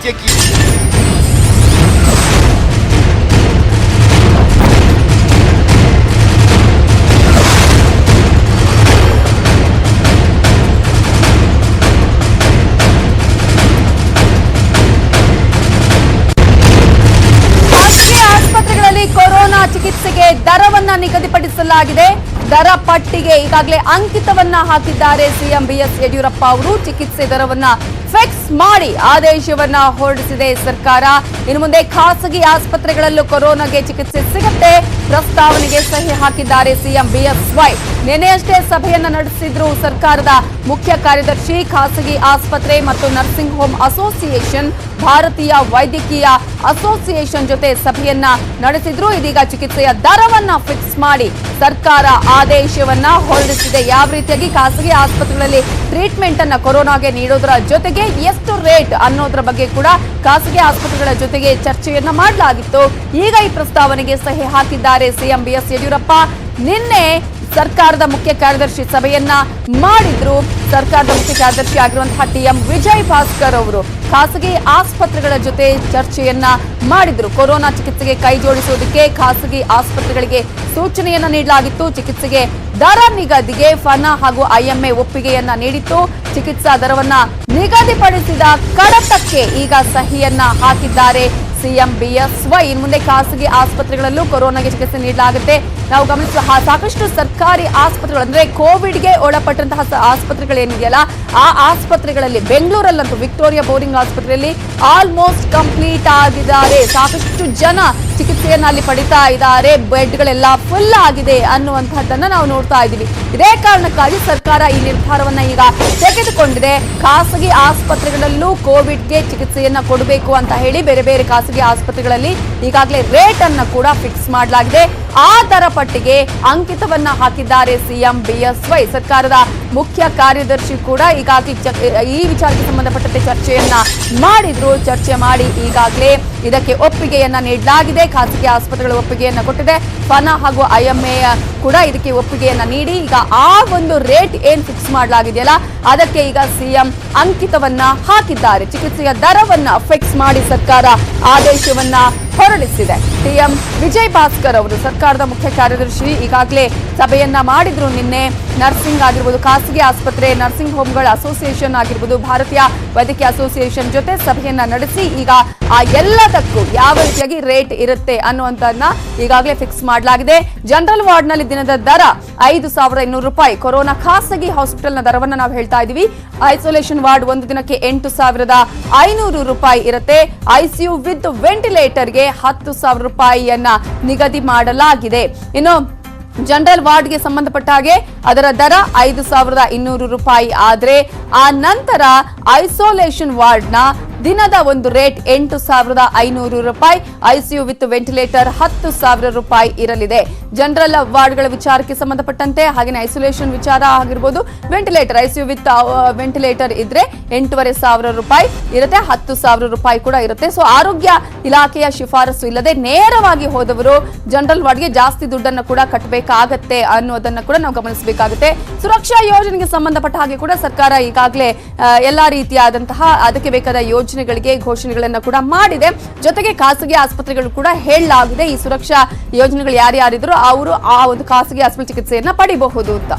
ವೈದ್ಯಕೀಯ ಕೊರೋನಾ ಚಿಕಿತ್ಸೆಗೆ ದರವನ್ನ ನಿಗದಿಪಡಿಸಲಾಗಿದೆ. ದರ ಪಟ್ಟಿಗೆ ಈಗಾಗಲೇ ಅಂಕಿತವನ್ನ ಹಾಕಿದ್ದಾರೆ ಸಿಎಂ ಬಿಎಸ್ ಯಡಿಯೂರಪ್ಪ ಅವರು. ಚಿಕಿತ್ಸೆ ದರವನ್ನ ಫಿಕ್ಸ್ ಮಾಡಿ ಆದೇಶವನ್ನ ಹೊರಡಿಸಿದೆ ಸರ್ಕಾರ. ಇನ್ನು ಮುಂದೆ ಖಾಸಗಿ ಆಸ್ಪತ್ರೆಗಳಲ್ಲೂ ಕೊರೋನಾಗೆ ಚಿಕಿತ್ಸೆ ಸಿಗುತ್ತೆ. ಪ್ರಸ್ತಾವನೆಗೆ ಸಹಿ ಹಾಕಿದ್ದಾರೆ ಸಿಎಂ ಬಿಎಸ್ವೈ. ನಿನ್ನೆಯಷ್ಟೇ ಸಭೆಯನ್ನ ನಡೆಸಿದ್ರು ಸರ್ಕಾರದ ಮುಖ್ಯ ಕಾರ್ಯದರ್ಶಿ. ಖಾಸಗಿ ಆಸ್ಪತ್ರೆ ಮತ್ತು ನರ್ಸಿಂಗ್ ಹೋಮ್ ಅಸೋಸಿಯೇಷನ್, ಭಾರತೀಯ ವೈದ್ಯಕೀಯ ಅಸೋಸಿಯೇಷನ್ ಜೊತೆ ಸಭೆಯನ್ನ ನಡೆಸಿದ್ರು. ಇದೀಗ ಚಿಕಿತ್ಸೆಯ ದರವನ್ನ ಫಿಕ್ಸ್ ಮಾಡಿ ಸರ್ಕಾರ ಆದೇಶವನ್ನ ಹೊರಡಿಸಿದೆ. ಯಾವ ರೀತಿಯಾಗಿ ಖಾಸಗಿ ಆಸ್ಪತ್ರೆಗಳಲ್ಲಿ ಟ್ರೀಟ್ಮೆಂಟ್ ಅನ್ನ ಕೊರೋನಾಗೆ ನೀಡೋದರ ಜೊತೆಗೆ ಎಷ್ಟು ರೇಟ್ ಅನ್ನೋದ್ರ ಬಗ್ಗೆ ಕೂಡ ಖಾಸಗಿ ಆಸ್ಪತ್ರೆಗಳ ಜೊತೆಗೆ ಚರ್ಚೆಯನ್ನ ಮಾಡಲಾಗಿತ್ತು. ಈಗ ಈ ಪ್ರಸ್ತಾವನೆಗೆ ಸಹಿ ಹಾಕಿದ್ದಾರೆ ಸಿಎಂ ಬಿಎಸ್ ಯಡಿಯೂರಪ್ಪ. ನಿನ್ನೆ ಸರ್ಕಾರದ ಮುಖ್ಯ ಕಾರ್ಯದರ್ಶಿ ಸಭೆಯನ್ನ ಮಾಡಿದ್ರು. ಸರ್ಕಾರದ ಮುಖ್ಯ ಕಾರ್ಯದರ್ಶಿ ಆಗಿರುವಂತಹ ಟಿಎಂ ವಿಜಯ್ ಭಾಸ್ಕರ್ ಅವರು ಖಾಸಗಿ ಆಸ್ಪತ್ರೆಗಳ ಜೊತೆ ಚರ್ಚೆಯನ್ನ ಮಾಡಿದ್ರು. ಕೊರೋನಾ ಚಿಕಿತ್ಸೆಗೆ ಕೈ ಜೋಡಿಸುವುದಕ್ಕೆ ಖಾಸಗಿ ಆಸ್ಪತ್ರೆಗಳಿಗೆ ಸೂಚನೆಯನ್ನ ನೀಡಲಾಗಿತ್ತು. ಚಿಕಿತ್ಸೆಗೆ ದರ ನಿಗದಿಗೆ ಫನಾ ಹಾಗೂ ಐಎಂಎ ಒಪ್ಪಿಗೆಯನ್ನ ನೀಡಿತ್ತು. ಚಿಕಿತ್ಸಾ ದರವನ್ನ ನಿಗದಿಪಡಿಸಿದ ಕಡತಕ್ಕೆ ಈಗ ಸಹಿಯನ್ನ ಹಾಕಿದ್ದಾರೆ ಸಿಎಂ ಬಿಎಸ್ವೈ. ಇನ್ನು ಮುಂದೆ ಖಾಸಗಿ ಆಸ್ಪತ್ರೆಗಳಲ್ಲೂ ಕೊರೋನಾಗೆ ಚಿಕಿತ್ಸೆ ನೀಡಲಾಗುತ್ತೆ. ನಾವು ಗಮನಿಸುವ ಸಾಕಷ್ಟು ಸರ್ಕಾರಿ ಆಸ್ಪತ್ರೆಗಳು ಅಂದ್ರೆ ಕೋವಿಡ್ಗೆ ಒಳಪಟ್ಟಂತಹ ಆಸ್ಪತ್ರೆಗಳೇನಿದೆಯಲ್ಲ, ಆ ಆಸ್ಪತ್ರೆಗಳಲ್ಲಿ ಬೆಂಗಳೂರಲ್ಲಂತೂ ವಿಕ್ಟೋರಿಯಾ ಬೋರಿಂಗ್ ಆಸ್ಪತ್ರೆಯಲ್ಲಿ ಆಲ್ಮೋಸ್ಟ್ ಕಂಪ್ಲೀಟ್ ಆಗಿದ್ದಾರೆ. ಸಾಕಷ್ಟು ಜನ ಚಿಕಿತ್ಸೆಯನ್ನ ಅಲ್ಲಿ ಪಡಿತಾ ಇದ್ದಾರೆ. ಬೆಡ್ಗಳೆಲ್ಲ ಫುಲ್ ಆಗಿದೆ ಅನ್ನುವಂತಹದ್ದನ್ನ ನಾವು ನೋಡ್ತಾ ಇದ್ದೀವಿ. ಇದೇ ಕಾರಣಕ್ಕಾಗಿ ಸರ್ಕಾರ ಈ ನಿರ್ಧಾರವನ್ನ ಈಗ ತೆಗೆದುಕೊಂಡಿದೆ. ಖಾಸಗಿ ಆಸ್ಪತ್ರೆಗಳಲ್ಲೂ ಕೋವಿಡ್ಗೆ ಚಿಕಿತ್ಸೆಯನ್ನ ಕೊಡಬೇಕು ಅಂತ ಹೇಳಿ ಬೇರೆ ಬೇರೆ ಖಾಸಗಿ ಆಸ್ಪತ್ರೆಗಳಲ್ಲಿ ಈಗಾಗಲೇ ರೇಟ್ ಅನ್ನ ಕೂಡ ಫಿಕ್ಸ್ ಮಾಡಲಾಗಿದೆ. ಆ ದರ ಪಟ್ಟಿಗೆ ಅಂಕಿತವನ್ನ ಹಾಕಿದ್ದಾರೆ ಸಿಎಂ ಬಿಎಸ್ವೈ. ಸರ್ಕಾರದ ಮುಖ್ಯ ಕಾರ್ಯದರ್ಶಿ ಕೂಡ ಈಗಾಗಲೇ ಈ ವಿಚಾರಕ್ಕೆ ಸಂಬಂಧಪಟ್ಟಂತೆ ಚರ್ಚೆಯನ್ನ ಮಾಡಿದ್ರು. ಚರ್ಚೆ ಮಾಡಿ ಈಗಾಗಲೇ ಇದಕ್ಕೆ ಒಪ್ಪಿಗೆಯನ್ನ ನೀಡಲಾಗಿದೆ. ಖಾಸಗಿ ಆಸ್ಪತ್ರೆಗಳ ಒಪ್ಪಿಗೆಯನ್ನ ಕೊಟ್ಟಿದೆ. ಫನಾ ಹಾಗೂ ಐಎಂಎ ಕೂಡ ಇದಕ್ಕೆ ಒಪ್ಪಿಗೆಯನ್ನ ನೀಡಿ ಈಗ ಆ ಒಂದು ರೇಟ್ ಏನ್ ಫಿಕ್ಸ್ ಮಾಡಲಾಗಿದೆಯಲ್ಲ ಅದಕ್ಕೆ ಈಗ ಸಿಎಂ ಅಂಕಿತವನ್ನ ಹಾಕಿದ್ದಾರೆ. ಚಿಕಿತ್ಸೆಯ ದರವನ್ನ ಫಿಕ್ಸ್ ಮಾಡಿ ಸರ್ಕಾರ ಆದೇಶವನ್ನ ಹೊರಡಿಸಿದೆ. ಟಿಎಂ ವಿಜಯ್ ಭಾಸ್ಕರ್ ಅವರು ಸರ್ಕಾರದ ಮುಖ್ಯ ಕಾರ್ಯದರ್ಶಿ ಈಗಾಗಲೇ ಸಭೆಯನ್ನ ಮಾಡಿದ್ರು. ನಿನ್ನೆ ನರ್ಸಿಂಗ್ ಆಗಿರ್ಬೋದು, ಖಾಸಗಿ ಆಸ್ಪತ್ರೆ, ನರ್ಸಿಂಗ್ ಹೋಮ್ಗಳ ಅಸೋಸಿಯೇಷನ್ ಆಗಿರ್ಬೋದು, ಭಾರತೀಯ ವೈದ್ಯಕೀಯ ಅಸೋಸಿಯೇಷನ್ ಜೊತೆ ಸಭೆಯನ್ನ ನಡೆಸಿ ಈಗ ಆ ಎಲ್ಲದಕ್ಕೂ ಯಾವ ರೀತಿಯಾಗಿ ರೇಟ್ ಇರುತ್ತೆ ಅನ್ನುವಂಥದ್ದನ್ನ ಈಗಾಗಲೇ ಫಿಕ್ಸ್ ಮಾಡಲಾಗಿದೆ. ಜನರಲ್ ವಾರ್ಡ್ ನಲ್ಲಿ ದಿನದ ದರ 5,200 ರೂಪಾಯಿ. ಕೊರೋನಾ ಖಾಸಗಿ ಹಾಸ್ಪಿಟಲ್ ನ ದರವನ್ನ ನಾವು ಹೇಳ್ತಾ ಇದೀವಿ. ಐಸೋಲೇಷನ್ ವಾರ್ಡ್ ಒಂದು ದಿನಕ್ಕೆ 8,500 ರೂಪಾಯಿ ಇರುತ್ತೆ. ಐಸಿಯು ವಿತ್ ವೆಂಟಿಲೇಟರ್ಗೆ 10,000 ರೂಪಾಯಿಯನ್ನ ನಿಗದಿ ಮಾಡಲಾಗಿದೆ. ಇನ್ನು ಜನರಲ್ ವಾರ್ಡ್ಗೆ ಸಂಬಂಧಪಟ್ಟ ಹಾಗೆ ಅದರ ದರ 5,200 ರೂಪಾಯಿ ಆದ್ರೆ ಆ ನಂತರ ಐಸೋಲೇಷನ್ ವಾರ್ಡ್ನ ದಿನದ ಒಂದು ರೇಟ್ 8,500 ರೂಪಾಯಿ. ಐಸಿಯು ವಿತ್ ವೆಂಟಿಲೇಟರ್ 10,000 ರೂಪಾಯಿ ಇರಲಿದೆ. ಜನರಲ್ ವಾರ್ಡ್ಗಳ ವಿಚಾರಕ್ಕೆ ಸಂಬಂಧಪಟ್ಟಂತೆ ಹಾಗೆ ಐಸೋಲೇಷನ್ ವಿಚಾರ ಆಗಿರ್ಬೋದು, ವೆಂಟಿಲೇಟರ್ ಐಸಿಯು ವಿತ್ ವೆಂಟಿಲೇಟರ್ ಇದ್ರೆ 8,500 ರೂಪಾಯಿ ಇರುತ್ತೆ. 10,000 ರೂಪಾಯಿ ಕೂಡ ಇರುತ್ತೆ. ಸೊ ಆರೋಗ್ಯ ಇಲಾಖೆಯ ಶಿಫಾರಸು ಇಲ್ಲದೆ ನೇರವಾಗಿ ಹೋದವರು ಜನರಲ್ ವಾರ್ಡ್ಗೆ ಜಾಸ್ತಿ ದುಡ್ಡನ್ನು ಕೂಡ ಕಟ್ಟಬೇಕಾಗತ್ತೆ ಅನ್ನೋದನ್ನ ಕೂಡ ನಾವು ಗಮನಿಸಬೇಕಾಗುತ್ತೆ. ಸುರಕ್ಷಾ ಯೋಜನೆಗೆ ಸಂಬಂಧಪಟ್ಟ ಹಾಗೆ ಕೂಡ ಸರ್ಕಾರ ಈಗಾಗಲೇ ಎಲ್ಲಾ ರೀತಿಯಾದಂತಹ ಅದಕ್ಕೆ ಬೇಕಾದ ಯೋಜನೆಗಳಿಗೆ ಘೋಷಣೆಗಳನ್ನ ಕೂಡ ಮಾಡಿದೆ. ಜೊತೆಗೆ ಖಾಸಗಿ ಆಸ್ಪತ್ರೆಗಳು ಕೂಡ ಹೇಳಲಾಗಿದೆ ಈ ಸುರಕ್ಷಾ ಯೋಜನೆಗಳು ಯಾರ್ಯಾರಿದ್ರು ಅವರು ಆ ಒಂದು ಖಾಸಗಿ ಆಸ್ಪತ್ರೆ ಚಿಕಿತ್ಸೆಯನ್ನ ಪಡಿಬಹುದು ಅಂತ.